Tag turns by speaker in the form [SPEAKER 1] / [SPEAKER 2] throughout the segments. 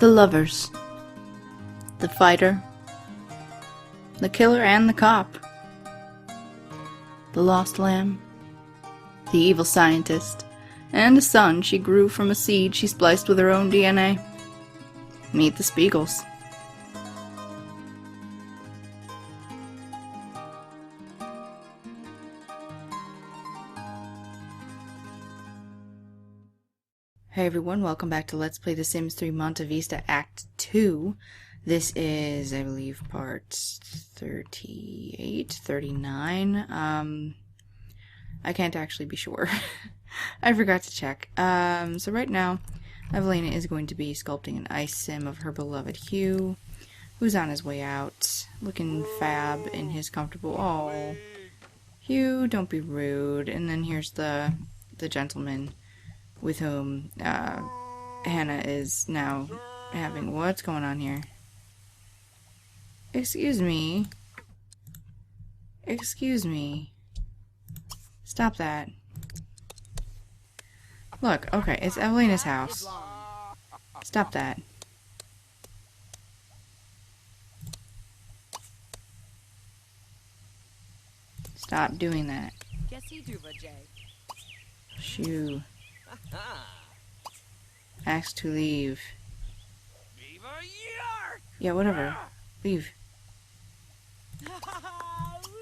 [SPEAKER 1] The lovers. The fighter. The killer and the cop. The lost lamb. The evil scientist. And a son she grew from a seed she spliced with her own DNA. Meet the Spiegels. Hey everyone, welcome back to Let's Play The Sims 3 Monte Vista Act 2. This is, I believe, part 38, 39. I can't actually be sure. I forgot to check. So right now, Evelina is going to be sculpting an ice sim of her beloved Hugh, who's on his way out, looking fab in his comfortable... Oh, Hugh, don't be rude. And then here's the gentleman with whom Hannah is now having... What's going on here? Excuse me. Excuse me. Stop that. Look, okay, it's Evelina's house. Stop that. Stop doing that. Shoo. Ask to leave. Yeah, whatever. Leave.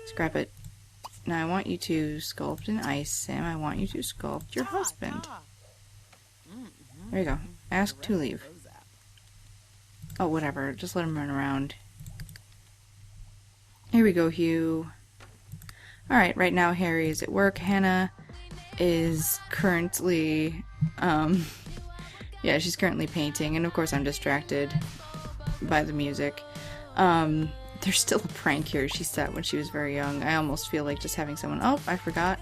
[SPEAKER 1] Scrap it. Now I want you to sculpt an ice sim. I want you to sculpt your husband. There you go. Ask to leave. Oh, whatever. Just let him run around. Here we go, Hugh. Alright, right now Harry is at work. Hannah is currently, yeah, she's currently painting, and of course I'm distracted by the music. There's still a prank here she set when she was very young. I almost feel like just having someone... Oh, I forgot.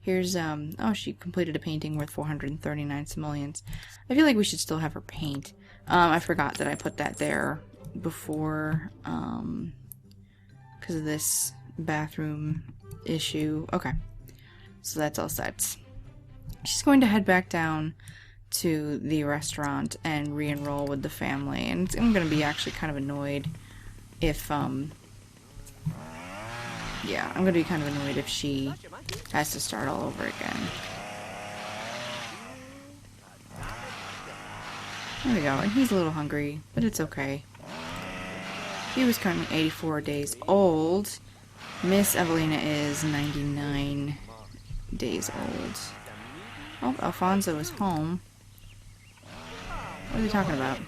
[SPEAKER 1] Here's, oh, she completed a painting worth 439 simoleons. I feel like we should still have her paint. I forgot that I put that there before, because of this bathroom issue. Okay. So that's all set. She's going to head back down to the restaurant and re-enroll with the family. And I'm going to be actually kind of annoyed if, yeah, I'm going to be kind of annoyed if she has to start all over again. There we go. And he's a little hungry, but it's okay. He was currently 84 days old. Miss Evelina is 99 days old. Oh, Alfonso is home. What are they talking about?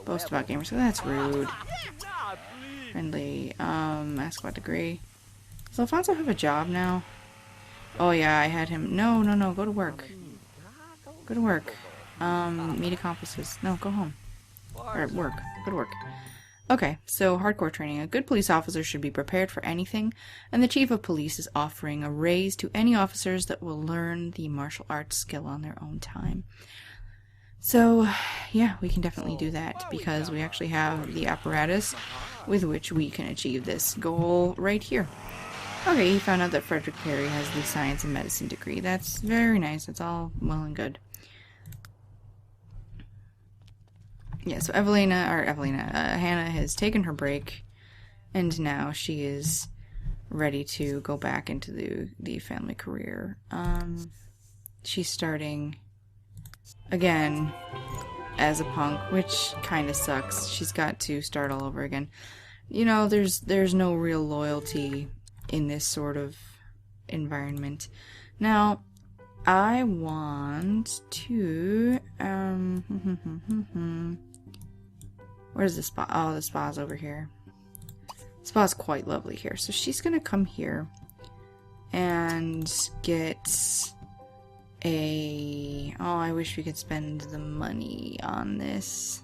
[SPEAKER 1] Boast about gamers. So that's rude. Friendly. Ask what degree. Does Alfonso have a job now? Oh yeah, I had him. No, no, no. Go to work. Go to work. Meet accomplices. No, go home. Or work. Go to work. Okay, so hardcore training. A good police officer should be prepared for anything, and the chief of police is offering a raise to any officers that will learn the martial arts skill on their own time. So, yeah, we can definitely do that, because we actually have the apparatus with which we can achieve this goal right here. Okay, he found out that Frederick Perry has the science and medicine degree. That's very nice. That's all well and good. Yeah, so Hannah has taken her break, and now she is ready to go back into the family career. She's starting again as a punk, which kind of sucks. She's got to start all over again. You know, there's no real loyalty in this sort of environment. Now, I want to where's the spa? Oh, the spa's over here. The spa's quite lovely here. So she's gonna come here and get a... Oh, I wish we could spend the money on this.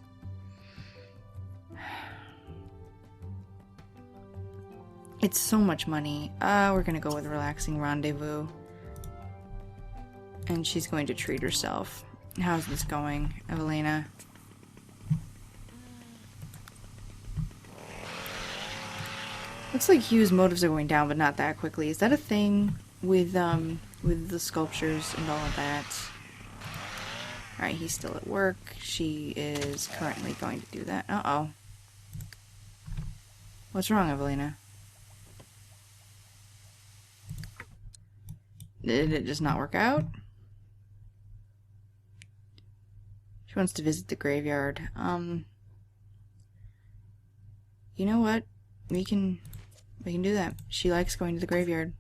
[SPEAKER 1] It's so much money. We're gonna go with Relaxing Rendezvous. And she's going to treat herself. How's this going, Evelina? Looks like Hugh's motives are going down, but not that quickly. Is that a thing with the sculptures and all of that? Alright, he's still at work. She is currently going to do that. Uh-oh. What's wrong, Evelina? Did it just not work out? She wants to visit the graveyard. You know what? We can do that. She likes going to the graveyard.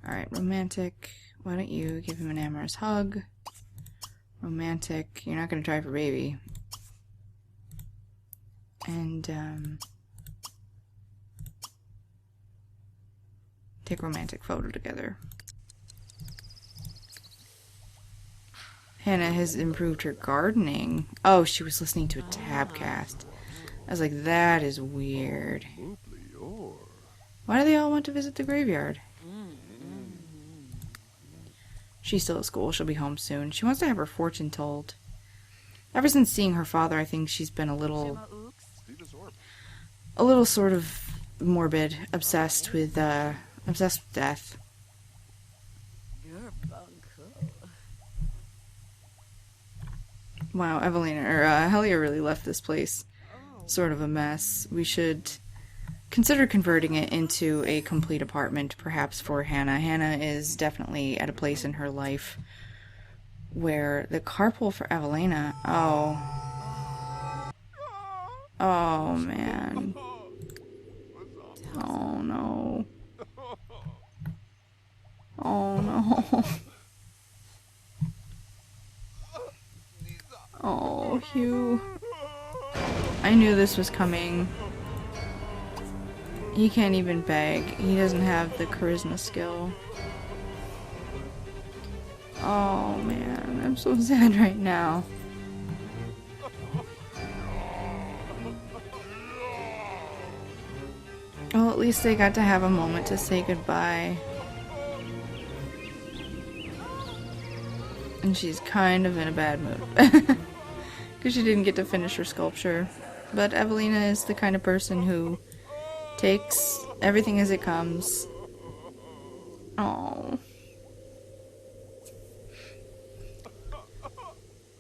[SPEAKER 1] Alright, romantic. Why don't you give him an amorous hug? Romantic. You're not gonna try for baby. And, take romantic photo together. Hannah has improved her gardening. Oh, she was listening to a tabcast. I was like, that is weird. Why do they all want to visit the graveyard? She's still at school. She'll be home soon. She wants to have her fortune told. Ever since seeing her father, I think she's been a little sort of morbid, obsessed with death. Wow, Evelina, or Helia really left this place sort of a mess. We should consider converting it into a complete apartment, perhaps for Hannah. Hannah is definitely at a place in her life where the carpool for Evelina... Oh, man. Oh, no. Oh, no. Oh, Hugh. I knew this was coming. He can't even beg. He doesn't have the charisma skill. Oh, man. I'm so sad right now. Well, at least they got to have a moment to say goodbye. And she's kind of in a bad mood. Because she didn't get to finish her sculpture. But Evelina is the kind of person who takes everything as it comes. Oh.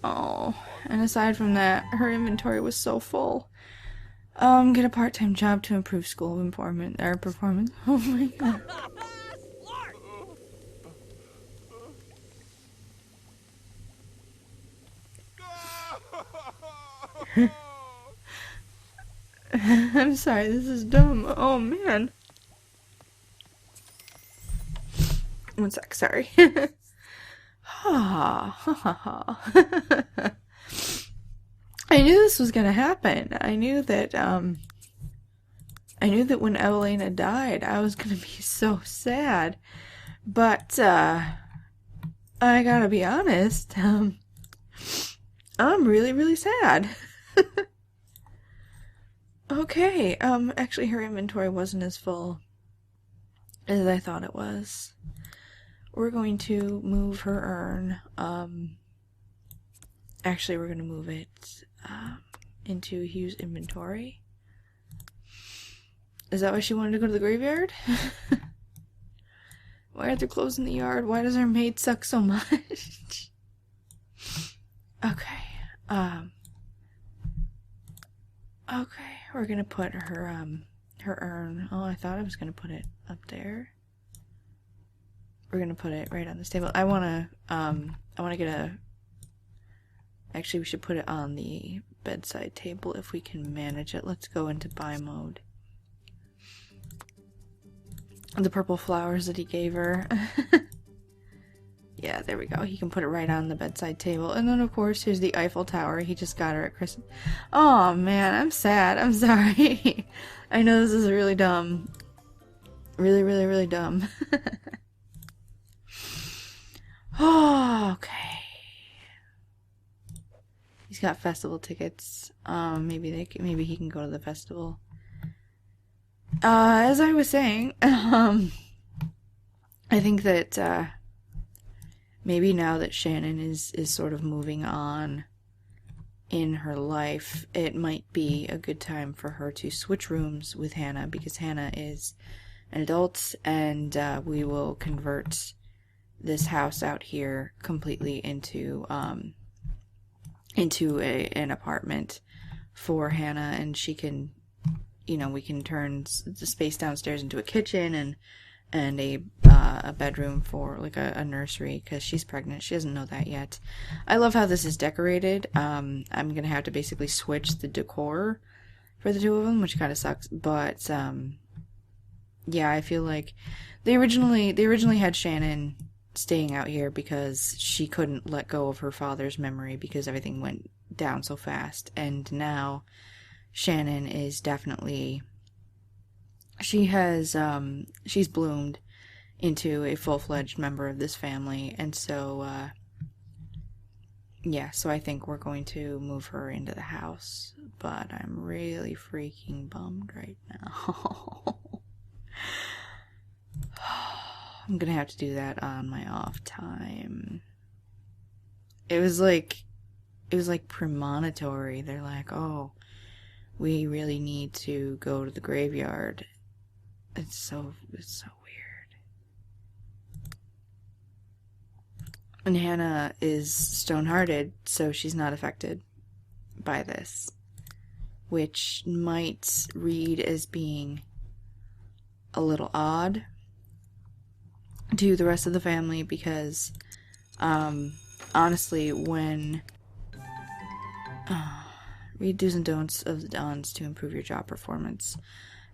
[SPEAKER 1] Oh. And aside from that, her inventory was so full. Get a part-time job to improve school performance. Oh my god. I'm sorry, this is dumb. Oh man. One sec, sorry. I knew this was gonna happen. I knew that when Evelina died, I was gonna be so sad. But I gotta be honest, I'm really, really sad. Okay, actually her inventory wasn't as full as I thought it was. We're going to move her urn. Actually we're gonna move it into Hugh's inventory. Is that why she wanted to go to the graveyard? Why are there clothes in the yard? Why does our maid suck so much? Okay. Okay, we're gonna put her urn. Oh, I thought I was gonna put it up there. We're gonna put it right on this table. I wanna get a... Actually, we should put it on the bedside table if we can manage it. Let's go into buy mode. The purple flowers that he gave her. Yeah, there we go. He can put it right on the bedside table. And then, of course, here's the Eiffel Tower. He just got her at Christmas. Oh, man. I'm sad. I'm sorry. I know this is really dumb. Really, really, really dumb. Oh, okay. He's got festival tickets. Maybe he can go to the festival. As I was saying, I think that, maybe now that Shannon is sort of moving on in her life, it might be a good time for her to switch rooms with Hannah, because Hannah is an adult, and we will convert this house out here completely into into an apartment for Hannah, and she can, you know, we can turn the space downstairs into a kitchen and a bedroom for like a nursery, because she's pregnant. She doesn't know that yet. I love how this is decorated. I'm gonna have to basically switch the decor for the two of them, which kind of sucks, but yeah, I feel like they originally had Shannon staying out here because she couldn't let go of her father's memory because everything went down so fast, and now Shannon is definitely, she's bloomed into a full-fledged member of this family, and so yeah, so I think we're going to move her into the house, but I'm really freaking bummed right now. I'm gonna have to do that on my off time. It was like premonitory. They're like, oh, we really need to go to the graveyard. It's so weird. And Hannah is stone-hearted, so she's not affected by this, which might read as being a little odd to the rest of the family, because honestly, when read do's and don'ts of the Dons to improve your job performance.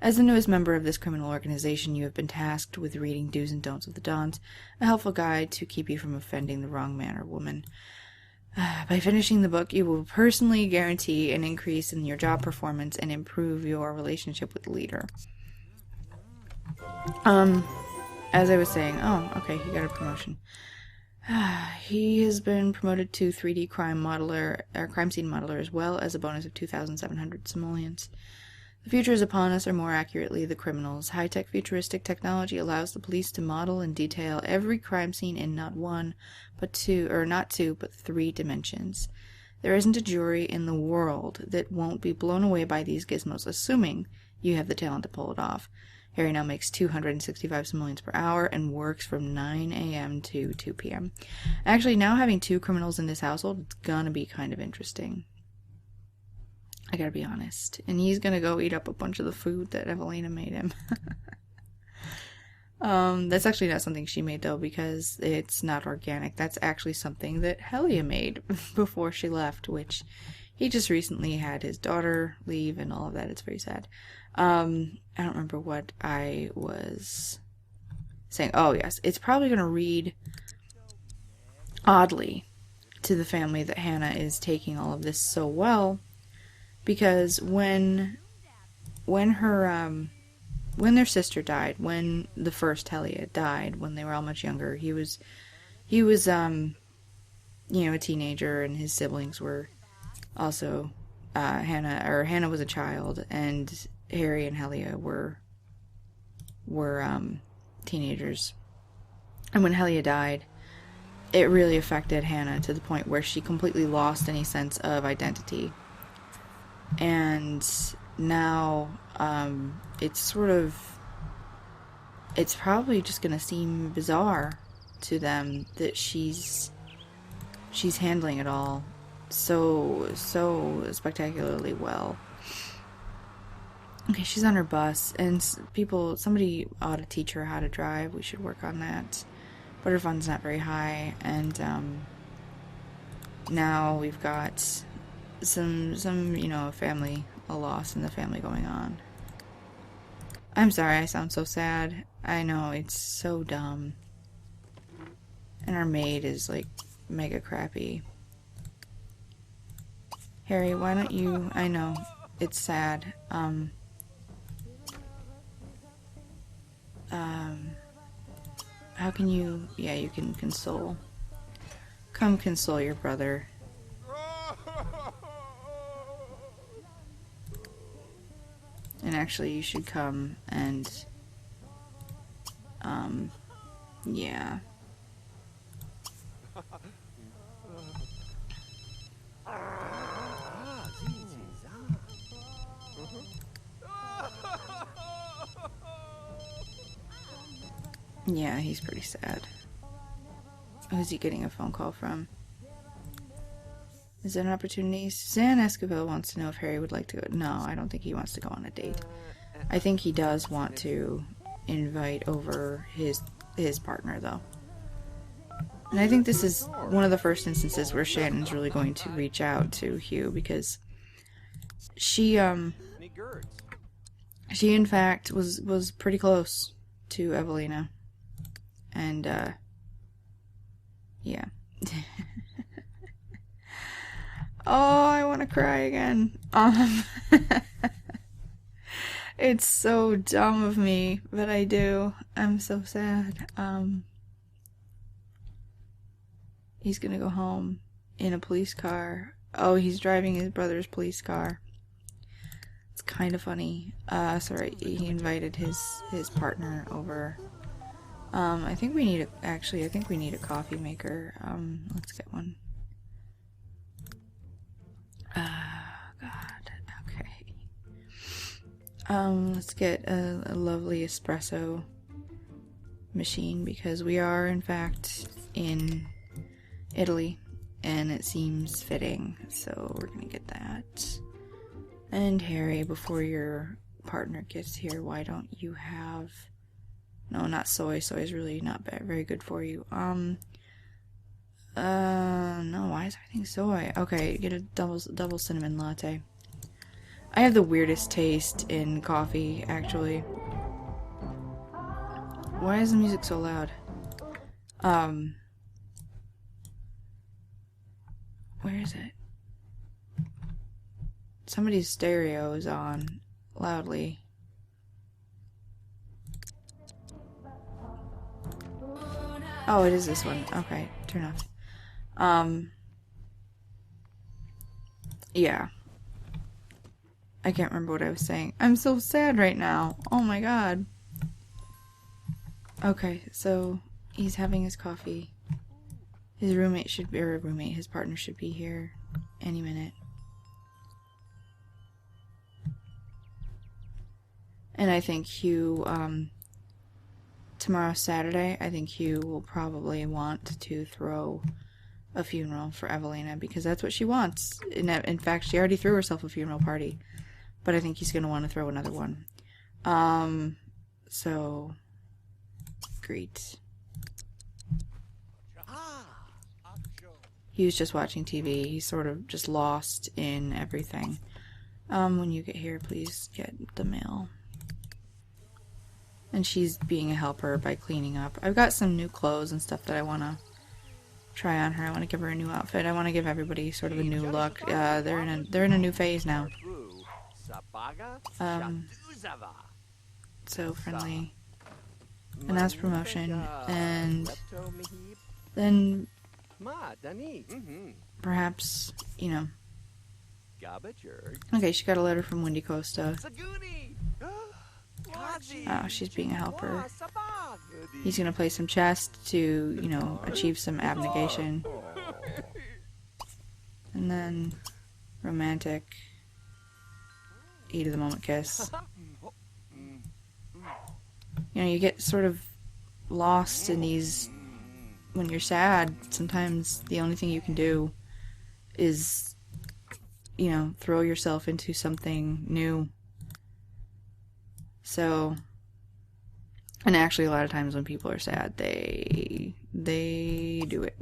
[SPEAKER 1] As the newest member of this criminal organization, you have been tasked with reading do's and don'ts of the Dons, a helpful guide to keep you from offending the wrong man or woman. By finishing the book, you will personally guarantee an increase in your job performance and improve your relationship with the leader. As I was saying, oh, okay, he got a promotion. He has been promoted to 3D crime modeler, or crime scene modeler, as well as a bonus of 2,700 simoleons. The future is upon us, or more accurately, the criminals. High-tech futuristic technology allows the police to model and detail every crime scene in not two, but three dimensions. There isn't a jury in the world that won't be blown away by these gizmos, assuming you have the talent to pull it off. Harry now makes 265 simoleons per hour and works from 9 a.m. to 2 p.m. Actually, now having two criminals in this household, it's gonna be kind of interesting. I gotta be honest. And he's gonna go eat up a bunch of the food that Evelina made him. That's actually not something she made, though, because it's not organic. That's actually something that Helia made before she left, which he just recently had his daughter leave and all of that. It's very sad. I don't remember what I was saying. Oh, yes. It's probably going to read oddly to the family that Hannah is taking all of this so well, because when their sister died, when the first Helia died, when they were all much younger, he was a teenager, and his siblings were also Hannah was a child, and Harry and Helia were teenagers. And when Helia died, it really affected Hannah to the point where she completely lost any sense of identity. And now it's probably just gonna seem bizarre to them that she's handling it all so spectacularly well. Okay, she's on her bus, and somebody ought to teach her how to drive. We should work on that. But her fun's not very high, and now we've got some a loss in the family going on. I'm sorry, I sound so sad. I know, it's so dumb. And our maid is, like, mega crappy. Harry, why don't you... I know, it's sad. How can you... Yeah, you can console. Come console your brother. And actually, you should come and... yeah. Yeah, he's pretty sad. Who's he getting a phone call from? Is there an opportunity? Suzanne Esquivel wants to know if Harry would like to go. No, I don't think he wants to go on a date. I think he does want to invite over his partner, though. And I think this is one of the first instances where Shannon's really going to reach out to Hugh, because she in fact was pretty close to Evelina. And yeah. Oh, I want to cry again. It's so dumb of me, but I do. I'm so sad. He's gonna go home in a police car. Oh, he's driving his brother's police car. It's kind of funny. Sorry, he invited his partner over. I think we need I think we need a coffee maker. Let's get one. God. Okay. Let's get a lovely espresso machine, because we are in fact in Italy and it seems fitting, so we're gonna get that. And Harry, before your partner gets here, why don't you have... No, not soy. Soy is really not very good for you. No, why is everything soy? Okay, get a double cinnamon latte. I have the weirdest taste in coffee, actually. Why is the music so loud? Where is it? Somebody's stereo is on loudly. Oh, it is this one. Okay, turn off. Yeah. I can't remember what I was saying. I'm so sad right now. Oh my god. Okay, so he's having his coffee. His roommate should be, or his partner should be here any minute. And I think Hugh, tomorrow's Saturday, I think Hugh will probably want to throw a funeral for Evelina, because that's what she wants. In fact, she already threw herself a funeral party, but I think he's going to want to throw another one. So, great. He was just watching TV. He's sort of just lost in everything. When you get here, please get the mail. And she's being a helper by cleaning up. I've got some new clothes and stuff that I want to try on her. I want to give her a new outfit. I want to give everybody sort of a new look. They're in a new phase now. So friendly. Announce promotion, and then perhaps, you know. Okay, she got a letter from Wendy Costa. Oh, she's being a helper. He's gonna play some chess to, you know, achieve some abnegation. And then romantic, heat of the moment kiss. You know, you get sort of lost in these. When you're sad, sometimes the only thing you can do is, you know, throw yourself into something new. So, and actually a lot of times when people are sad, they do it.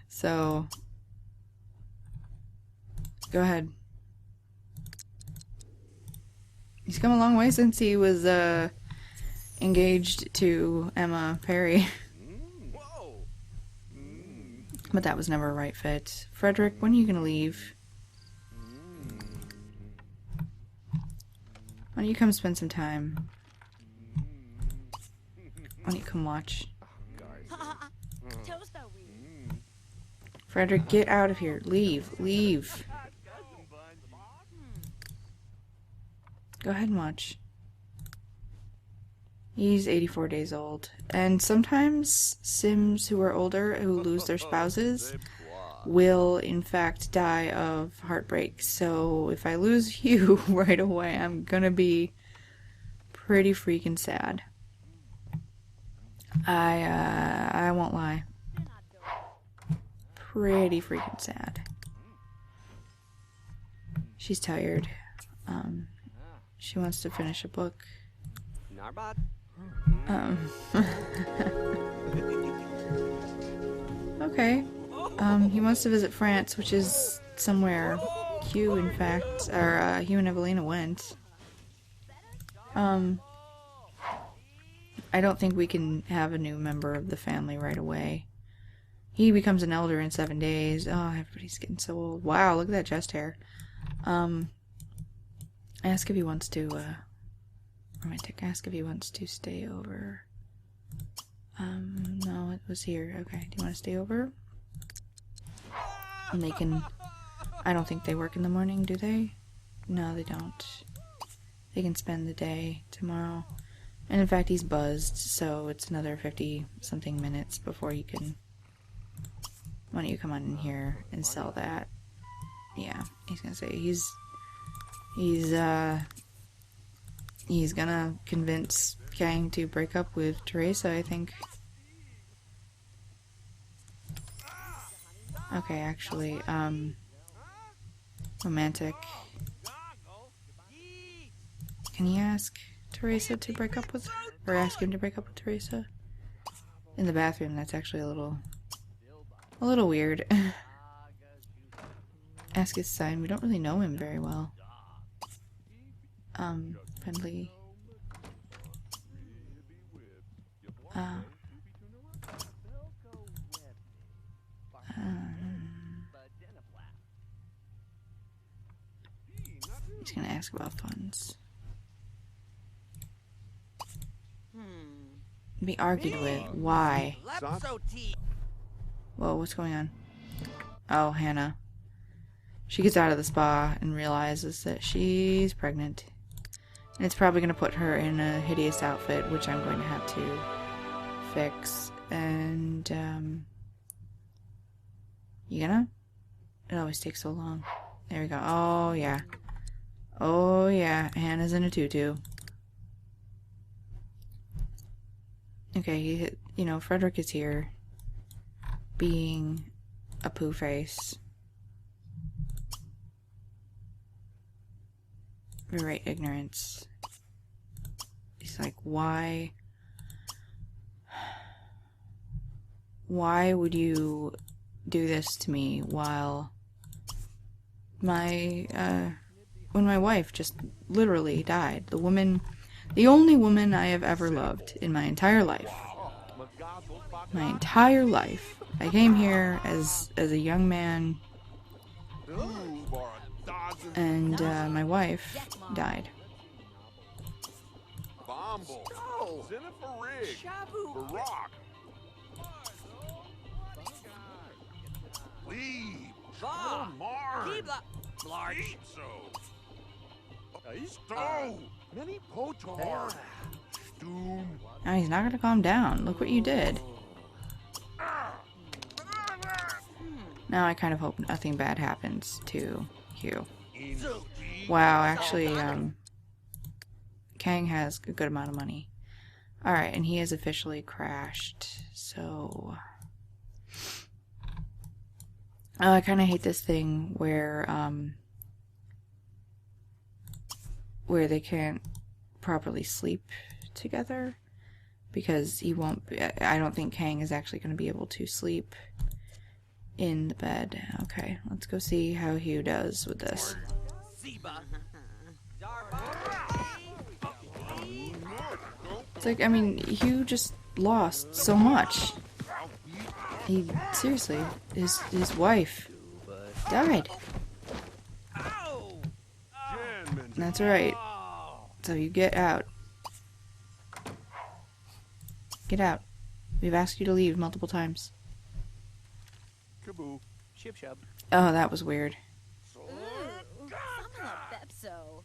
[SPEAKER 1] So, go ahead. He's come a long way since he was engaged to Emma Perry. But that was never a right fit. Frederick, when are you gonna leave? Why don't you come spend some time? Why don't you come watch? Frederick, get out of here. Leave. Leave. Go ahead and watch. He's 84 days old. And sometimes Sims who are older, who lose their spouses, will in fact die of heartbreak. So if I lose Hugh right away, I'm gonna be pretty freaking sad. I won't lie. Pretty freaking sad. She's tired. She wants to finish a book. Okay. He wants to visit France, which is somewhere Hugh, in fact, or Hugh and Evelina went. I don't think we can have a new member of the family right away. He becomes an elder in 7 days. Oh, everybody's getting so old. Wow, look at that chest hair. Ask if he wants to, romantic. Ask if he wants to stay over. No, it was here. Okay, do you want to stay over? And they can... I don't think they work in the morning, do they? No, they don't. They can spend the day tomorrow. And in fact, he's buzzed, so it's another 50-something minutes before you can... Why don't you come on in here and sell that? Yeah, he's gonna say he's gonna convince Kang to break up with Teresa, I think. Okay, actually, romantic. Can he ask Teresa to break up with her? Or ask him to break up with Teresa? In the bathroom, that's actually a little weird. Ask his sign. We don't really know him very well. Friendly. He's gonna ask about funds. Be argued with. Why? Whoa, what's going on? Oh, Hannah. She gets out of the spa and realizes that she's pregnant. And it's probably going to put her in a hideous outfit, which I'm going to have to fix. And, you gonna? It always takes so long. There we go. Oh, yeah. Oh, yeah. Hannah's in a tutu. Okay, you know, Frederick is here. Being a poo face. Right, ignorance. He's like, why would you do this to me while when my wife just literally died? The only woman I have ever loved in my entire life. My entire life. I came here as a young man, and my wife died. Now he's not gonna calm down. Look what you did. Now I kind of hope nothing bad happens to Hugh. Wow, actually, Kang has a good amount of money. Alright, and he has officially crashed, so... I kind of hate this thing where they can't properly sleep together, because he won't... I don't think Kang is actually going to be able to sleep in the bed. Okay, let's go see how Hugh does with this. It's like, I mean, Hugh just lost so much. He, seriously, his wife died. That's right. So you get out. Get out. We've asked you to leave multiple times. Oh, that was weird.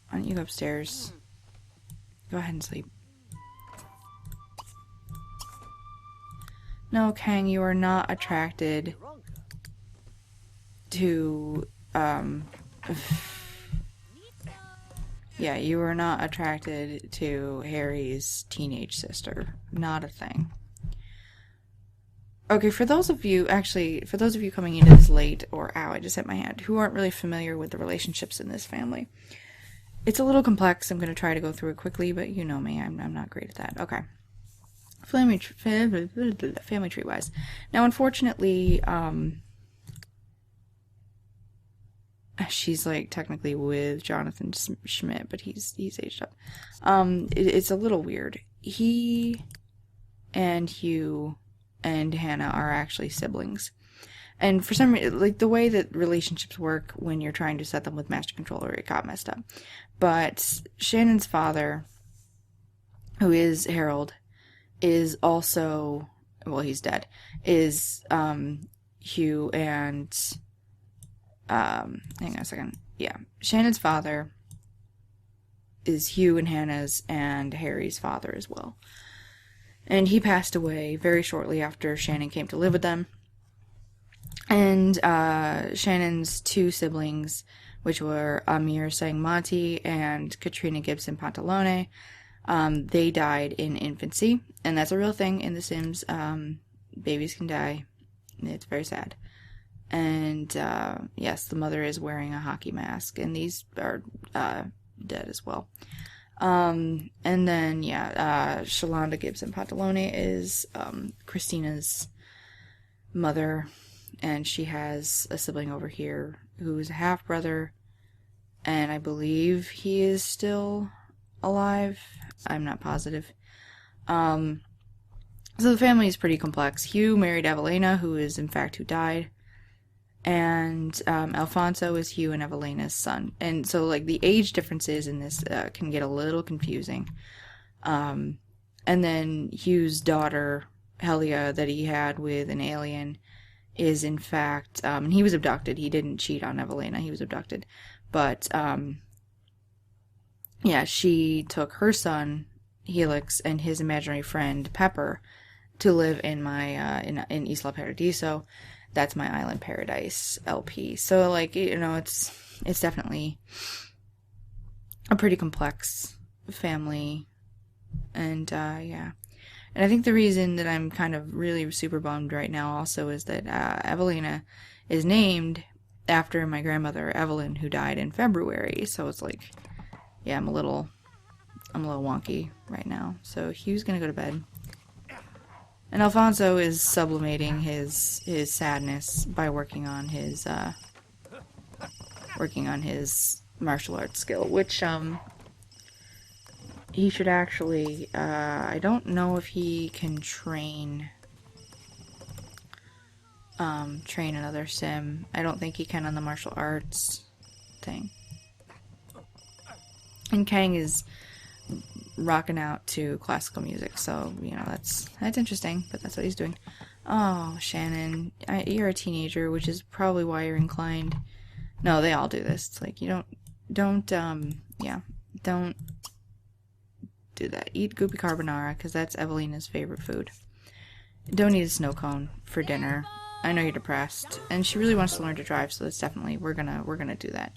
[SPEAKER 1] Why don't you go upstairs? Go ahead and sleep. No, Kang, you are not attracted to, yeah, you are not attracted to Harry's teenage sister. Not a thing. Okay, for those of you, actually, for those of you coming into this late, or ow, I just hit my hand, who aren't really familiar with the relationships in this family, it's a little complex. I'm going to try to go through it quickly, but you know me, I'm not great at that. Okay. Family tree wise. Now, unfortunately, she's like technically with Jonathan Schmidt, but he's aged up. It's a little weird. He and Hugh and Hannah are actually siblings. And for some reason, like the way that relationships work when you're trying to set them with master controller, it got messed up. But Shannon's father, who is Harold, is also, well, he's dead, is Hugh and, hang on a second. Yeah, Shannon's father is Hugh and Hannah's and Harry's father as well. And he passed away very shortly after Shannon came to live with them. And Shannon's two siblings, which were Amir Sangmati and Katrina Gibson Pantalone, they died in infancy. And that's a real thing in The Sims. Babies can die. It's very sad. And yes, the mother is wearing a hockey mask. And these are dead as well. And then, yeah, Shalonda Gibson Pantalone is Christina's mother, and she has a sibling over here who is a half-brother, and I believe he is still alive. I'm not positive. So the family is pretty complex. Hugh married Evelina, who is in fact who died. And Alfonso is Hugh and Evelina's son. And so, like, the age differences in this can get a little confusing. And then Hugh's daughter, Helia, that he had with an alien, is in fact, and he was abducted. He didn't cheat on Evelina. He was abducted. But, yeah, she took her son, Helix, and his imaginary friend, Pepper, to live in my, in Isla Paradiso. That's my Island Paradise LP. So, like, you know, it's definitely a pretty complex family. And, yeah. And I think the reason that I'm kind of really super bummed right now also is that Evelina is named after my grandmother, Evelyn, who died in February. So it's like, yeah, I'm a little wonky right now. So Hugh's gonna go to bed. And Alfonso is sublimating his sadness by working on his martial arts skill, which he should actually, I don't know if he can train another sim. I don't think he can on the martial arts thing. And Kang is rocking out to classical music, so, you know, that's interesting, but that's what he's doing. Oh, Shannon, you're a teenager, which is probably why you're inclined. No, they all do this. It's like, you don't do that. Eat goopy carbonara, because that's Evelina's favorite food. Don't eat a snow cone for dinner. I know you're depressed, and she really wants to learn to drive, so that's definitely, we're gonna do that.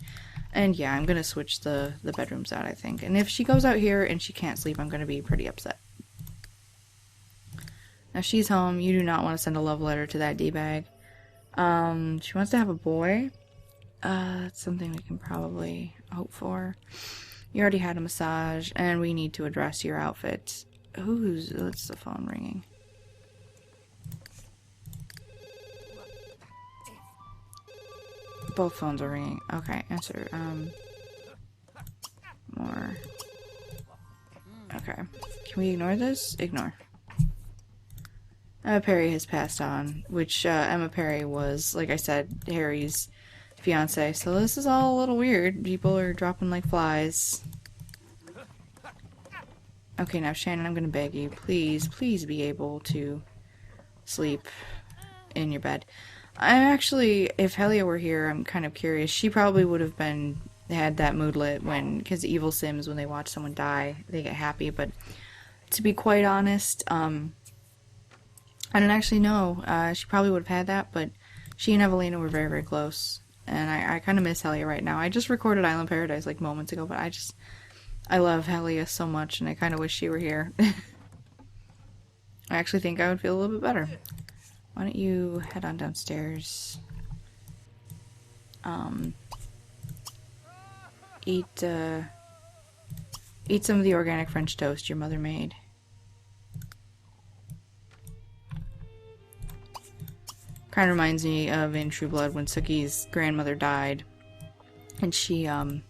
[SPEAKER 1] And yeah, I'm gonna switch the bedrooms out, I think. And if she goes out here and she can't sleep, I'm gonna be pretty upset. Now she's home. You do not want to send a love letter to that D-bag. She wants to have a boy. That's something we can probably hope for. You already had a massage, and we need to address your outfit. What's the phone ringing? Both phones are ringing. Okay, answer. More. Okay. Can we ignore this? Ignore. Emma Perry has passed on, which Emma Perry was, like I said, Harry's fiance. So this is all a little weird. People are dropping like flies. Okay, now Shannon, I'm gonna beg you, please be able to sleep in your bed. I actually, if Helia were here, I'm kind of curious. She probably would have had that moodlet because evil Sims, when they watch someone die, they get happy. But to be quite honest, I don't actually know. She probably would have had that, but she and Evelina were very, very close. And I kind of miss Helia right now. I just recorded Island Paradise like moments ago, but I love Helia so much, and I kind of wish she were here. I actually think I would feel a little bit better. Why don't you head on downstairs? Eat some of the organic French toast your mother made. Kind of reminds me of in True Blood when Suki's grandmother died. And she, and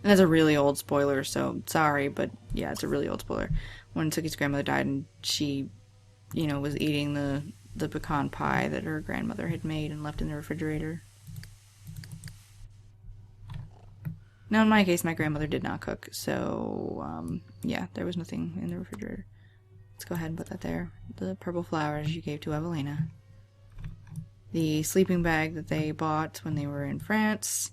[SPEAKER 1] that's a really old spoiler, so sorry, but yeah, it's a really old spoiler. When Suki's grandmother died and she, you know, was eating the pecan pie that her grandmother had made and left in the refrigerator. Now, in my case, my grandmother did not cook, so, yeah, there was nothing in the refrigerator. Let's go ahead and put that there. The purple flowers you gave to Evelina. The sleeping bag that they bought when they were in France.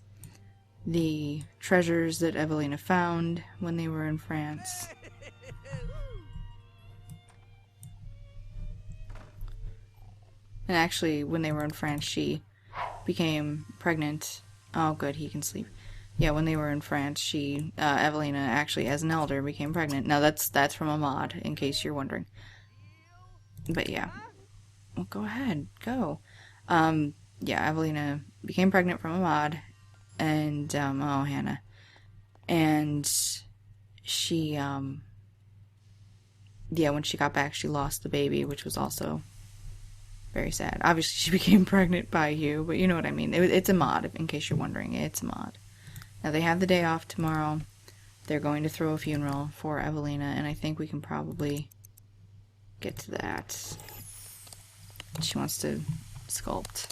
[SPEAKER 1] The treasures that Evelina found when they were in France. And actually, when they were in France, she became pregnant. Oh, good, he can sleep. Yeah, when they were in France, she, Evelina, actually, as an elder, became pregnant. Now, that's from a mod, in case you're wondering. But yeah. Well, go ahead. Go. Yeah, Evelina became pregnant from a mod. And, oh, Hannah. And she, yeah, when she got back, she lost the baby, which was also very sad. Obviously, she became pregnant by Hugh, but you know what I mean. It's a mod, in case you're wondering. It's a mod. Now, they have the day off tomorrow. They're going to throw a funeral for Evelina, and I think we can probably get to that. She wants to sculpt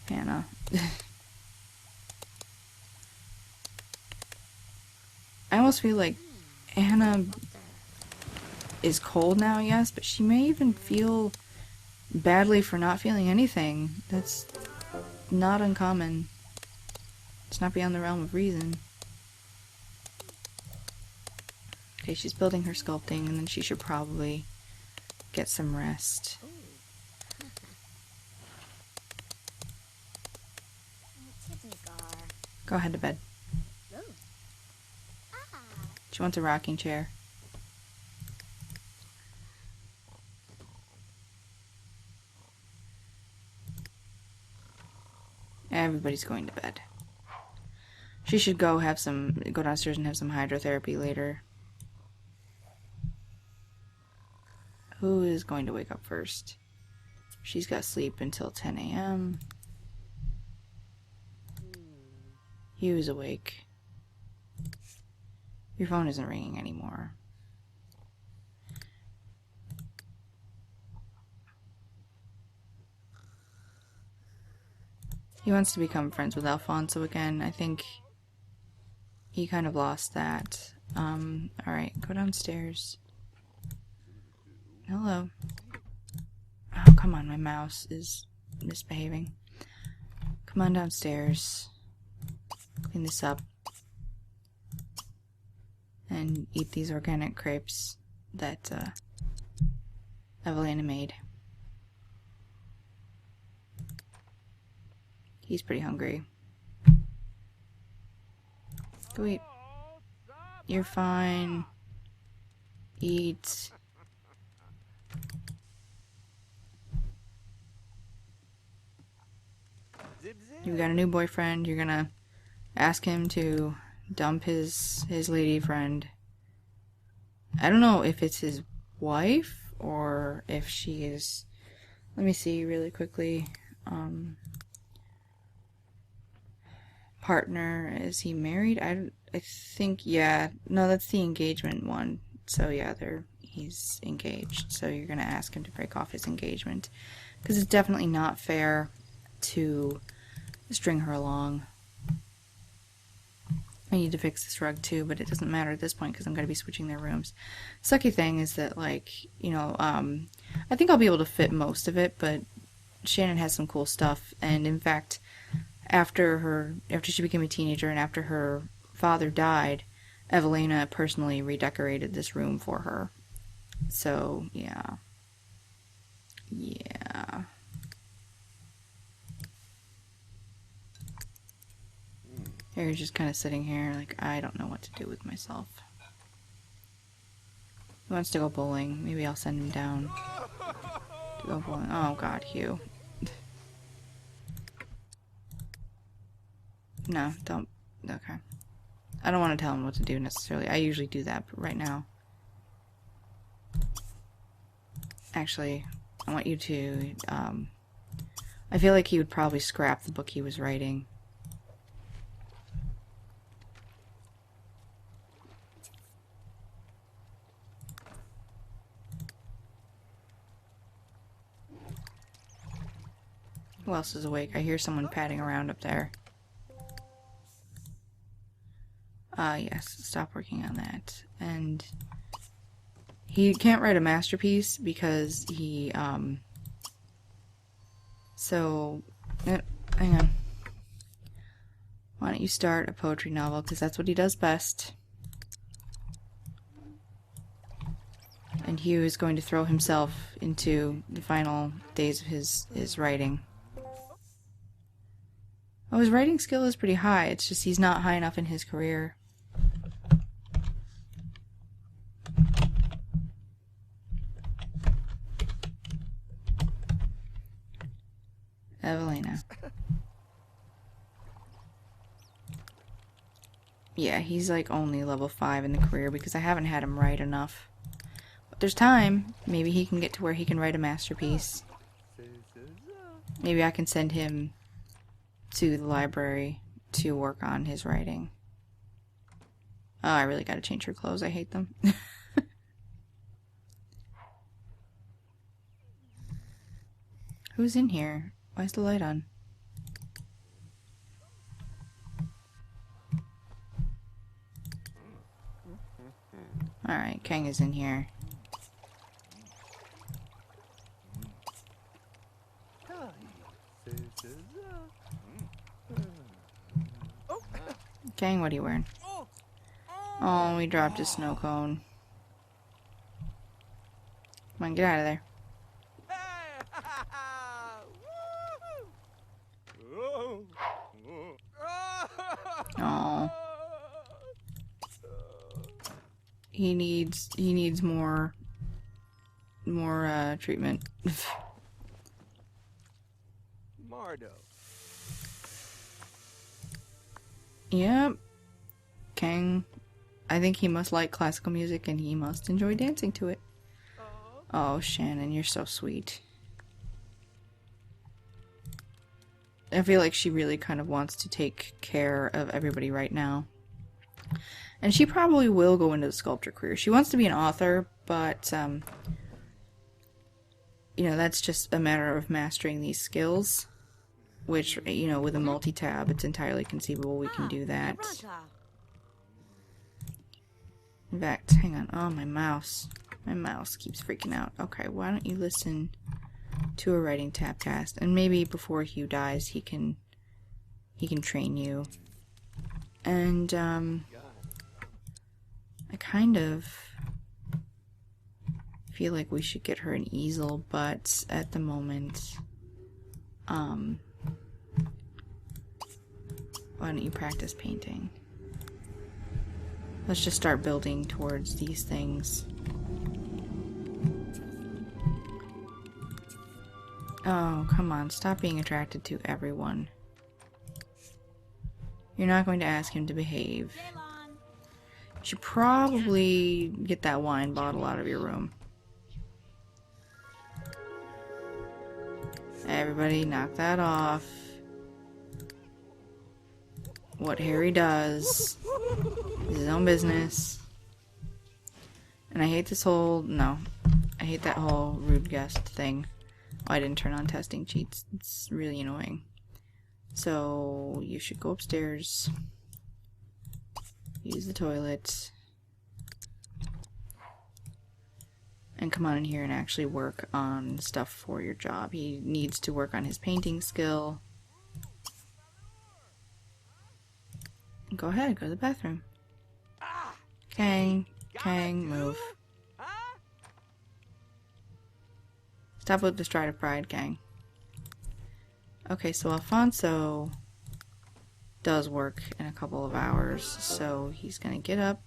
[SPEAKER 1] Hannah. I almost feel like Hannah is cold now, yes, but she may even feel badly for not feeling anything. That's not uncommon. It's not beyond the realm of reason. Okay, she's building her sculpting, and then she should probably get some rest. Go ahead to bed. She wants a rocking chair. Everybody's going to bed. She should go downstairs and have some hydrotherapy later. Who is going to wake up first? She's got sleep until 10 a.m. Hugh is awake. Your phone isn't ringing anymore. He wants to become friends with Alfonso again. I think he kind of lost that. Alright, go downstairs. Hello. Oh, come on, my mouse is misbehaving. Come on downstairs. Clean this up. And eat these organic crepes that Evelina made. He's pretty hungry. Go eat. You're fine. Eat. You've got a new boyfriend. You're gonna ask him to dump his lady friend. I don't know if it's his wife or if she is. Let me see really quickly. Partner, is he married? I think, yeah. No, that's the engagement one. So yeah, he's engaged. So you're gonna ask him to break off his engagement, because it's definitely not fair to string her along. I need to fix this rug too, but it doesn't matter at this point because I'm going to be switching their rooms. Sucky thing is that, like, you know, I think I'll be able to fit most of it, but Shannon has some cool stuff, and in fact, after she became a teenager and after her father died, Evelina personally redecorated this room for her. So, yeah. Yeah. Harry's just kind of sitting here like, I don't know what to do with myself. He wants to go bowling. Maybe I'll send him down to go bowling. Oh god, Hugh. No, don't. Okay. I don't want to tell him what to do necessarily. I usually do that, but right now. Actually, I want you to, I feel like he would probably scrap the book he was writing. Who else is awake? I hear someone padding around up there. Yes, stop working on that. And he can't write a masterpiece because he, so, hang on. Why don't you start a poetry novel, because that's what he does best. And Hugh is going to throw himself into the final days of his writing. Oh, his writing skill is pretty high, it's just he's not high enough in his career. Evelina. Yeah, he's like only level 5 in the career because I haven't had him write enough. But there's time. Maybe he can get to where he can write a masterpiece. Maybe I can send him to the library to work on his writing. Oh, I really gotta change her clothes. I hate them. Who's in here? Why is the light on? Alright, Kang is in here. Kang, what are you wearing? Oh, we dropped a snow cone. Come on, get out of there. Oh. He needs more treatment.
[SPEAKER 2] Mardo.
[SPEAKER 1] Yep. Kang, I think he must like classical music and he must enjoy dancing to it. Oh, Shannon, you're so sweet. I feel like she really kind of wants to take care of everybody right now. And she probably will go into the sculpture career. She wants to be an author, but, you know, that's just a matter of mastering these skills. Which, you know, with a multi-tab, it's entirely conceivable we can do that. In fact, hang on. Oh, my mouse. My mouse keeps freaking out. Okay, why don't you listen to a writing tabcast, and maybe before Hugh dies, he can train you. And I kind of feel like we should get her an easel, but at the moment, why don't you practice painting? Let's just start building towards these things. Oh, come on. Stop being attracted to everyone. You're not going to ask him to behave. You should probably get that wine bottle out of your room. Everybody knock that off. What Harry does is his own business. And I hate this whole... No. I hate that whole rude guest thing. Oh, I didn't turn on testing cheats. It's really annoying. So, you should go upstairs. Use the toilet. And come on in here and actually work on stuff for your job. He needs to work on his painting skill. Go ahead, go to the bathroom. Kang, move. Stop with the stride of pride, Kang. Okay, so Alfonso does work in a couple of hours, so he's gonna get up.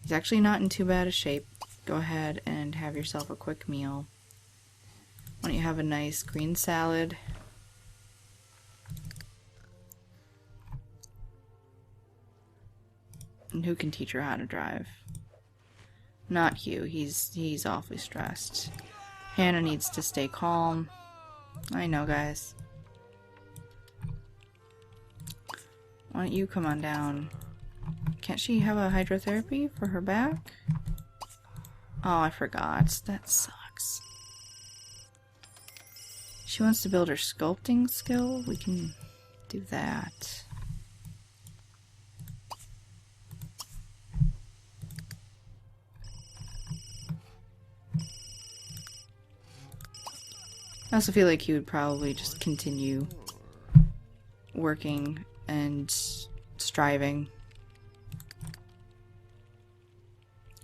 [SPEAKER 1] He's actually not in too bad a shape. Go ahead and have yourself a quick meal. Why don't you have a nice green salad? And who can teach her how to drive? Not Hugh. He's awfully stressed. Hannah needs to stay calm. I know, guys. Why don't you come on down? Can't she have a hydrotherapy for her back? Oh, I forgot. That sucks. She wants to build her sculpting skill? We can do that. I also feel like he would probably just continue working and striving.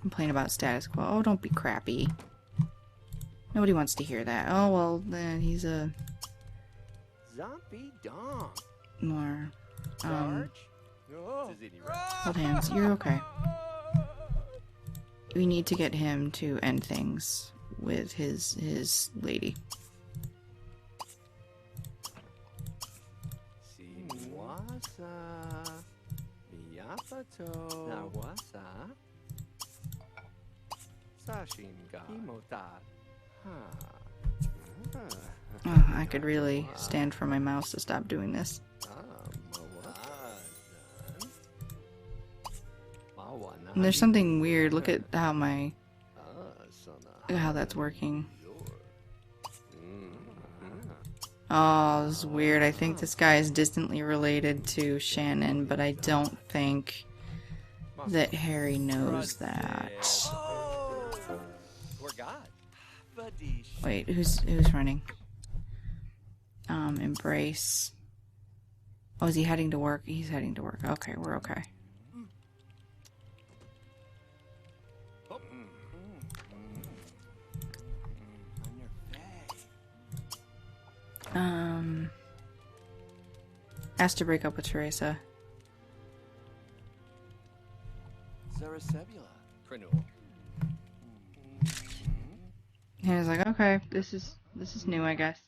[SPEAKER 1] Complain about status quo. Oh, don't be crappy. Nobody wants to hear that. Oh, well, then he's a more, hold hands. You're okay. We need to get him to end things with his lady. Oh, I could really stand for my mouse to stop doing this. And there's something weird. Look at how how that's working. Oh, this is weird. I think this guy is distantly related to Shannon, but I don't think that Harry knows that. Wait, who's running? Embrace. Oh, is he heading to work? He's heading to work. Okay, we're okay. Asked to break up with Teresa. Hannah's like, okay, this is new, I guess.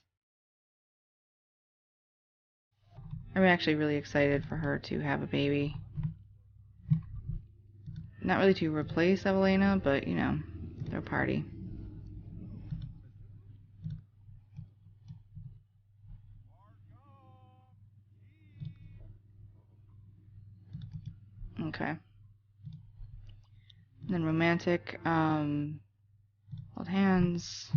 [SPEAKER 1] I'm actually really excited for her to have a baby. Not really to replace Evelina, but you know, their party. Okay. And then romantic, hold hands.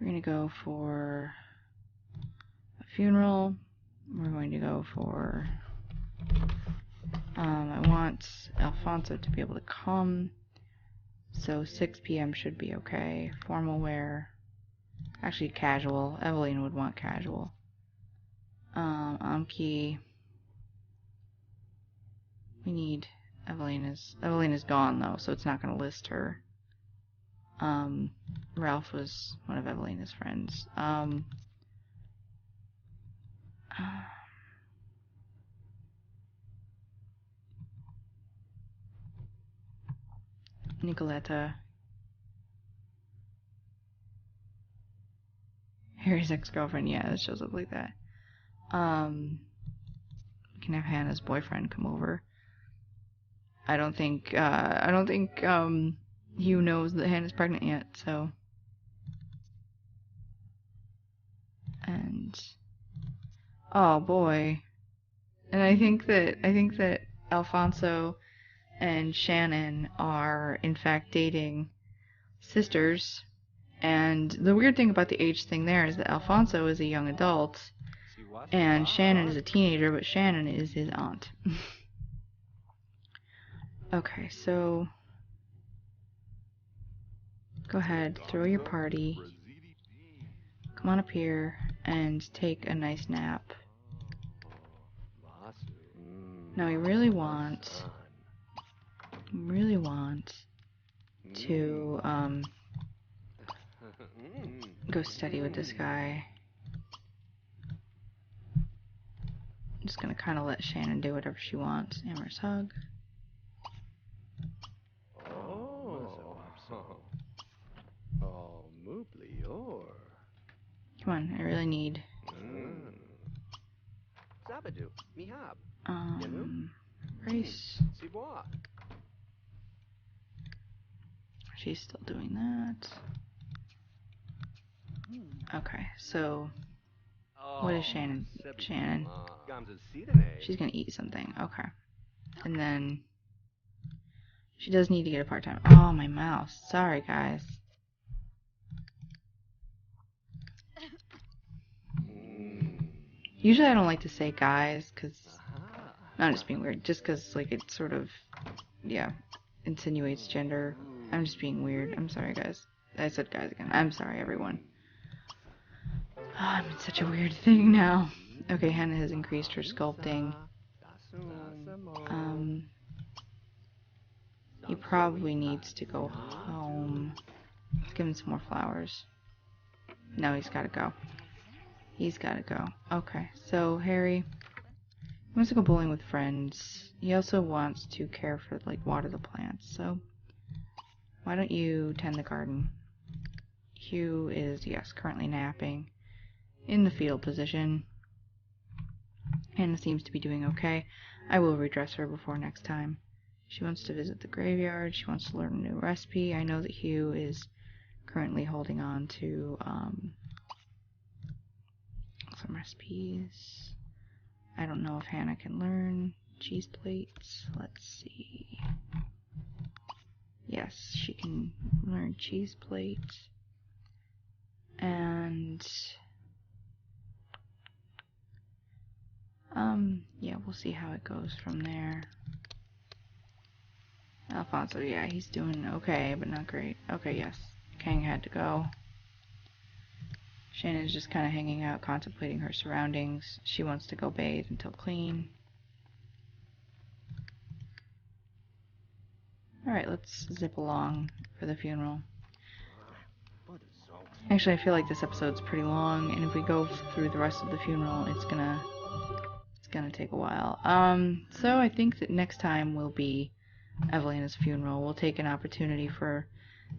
[SPEAKER 1] We're gonna go for a funeral. We're going to go for, I want Alfonso to be able to come. So 6 p.m. should be okay. Formal wear. Actually, casual. Evelyn would want casual. Amki. We need Evelyn is gone though, so it's not going to list her. Ralph was one of Evelina's friends. Nicoletta. Harry's ex-girlfriend, yeah, it shows up like that. We can have Hannah's boyfriend come over. I don't think Hugh knows that Hannah's pregnant yet, so. And oh boy. And I think that Alfonso and Shannon are in fact dating sisters. And the weird thing about the age thing there is that Alfonso is a young adult and Shannon is a teenager, but Shannon is his aunt. Okay, so go ahead, throw your party. Come on up here and take a nice nap. Now we really want to go steady with this guy. just gonna kind of let Shannon do whatever she wants. Amorous hug. Come on, I really need. Race. She's still doing that. Okay, so what is Shannon? Shannon. She's gonna eat something. Okay. And then she does need to get a part-time. Oh, my mouse. Sorry, guys. Usually I don't like to say guys, because not just being weird, just because like it sort of, yeah, insinuates gender. I'm just being weird. I'm sorry, guys. I said guys again. I'm sorry, everyone. Oh, I'm in such a weird thing now. Okay, Hannah has increased her sculpting. He probably needs to go home. Let's give him some more flowers. No, he's gotta go. He's gotta go. Okay, so Harry wants to go bowling with friends. He also wants to care for, like, water the plants, so why don't you tend the garden? Hugh is, yes, currently napping in the fetal position. Hannah seems to be doing okay. I will redress her before next time. She wants to visit the graveyard. She wants to learn a new recipe. I know that Hugh is currently holding on to some recipes. I don't know if Hannah can learn cheese plates. Let's see. Yes, she can learn cheese plates. And yeah, we'll see how it goes from there. Alfonso, yeah, he's doing okay, but not great. Okay, yes. Kang had to go. Shannon's just kind of hanging out, contemplating her surroundings. She wants to go bathe until clean. Alright, let's zip along for the funeral. Actually, I feel like this episode's pretty long, and if we go through the rest of the funeral, it's gonna take a while. So I think that next time will be Evelina's funeral. We'll take an opportunity for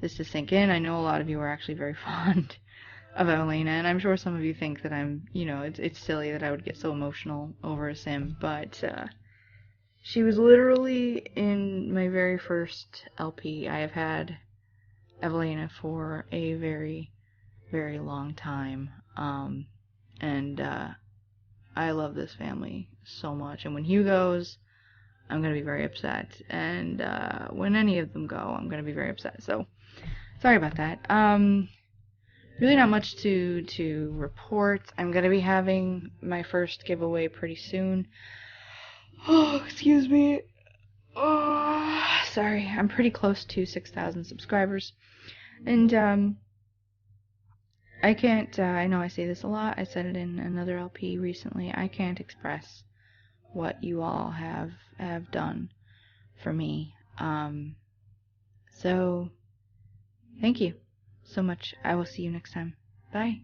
[SPEAKER 1] this to sink in. I know a lot of you are actually very fond of Evelina, and I'm sure some of you think that I'm, you know, it's silly that I would get so emotional over a sim, but she was literally in my very first LP. I have had Evelina for a very, very long time, and I love this family so much, and when Hugh goes, I'm going to be very upset, and when any of them go, I'm going to be very upset, so sorry about that. Really not much to report. I'm going to be having my first giveaway pretty soon. Oh, excuse me. Oh, sorry. I'm pretty close to 6,000 subscribers, and I can't, I know I say this a lot, I said it in another LP recently, I can't express what you all have done for me. So, thank you so much. I will see you next time. Bye.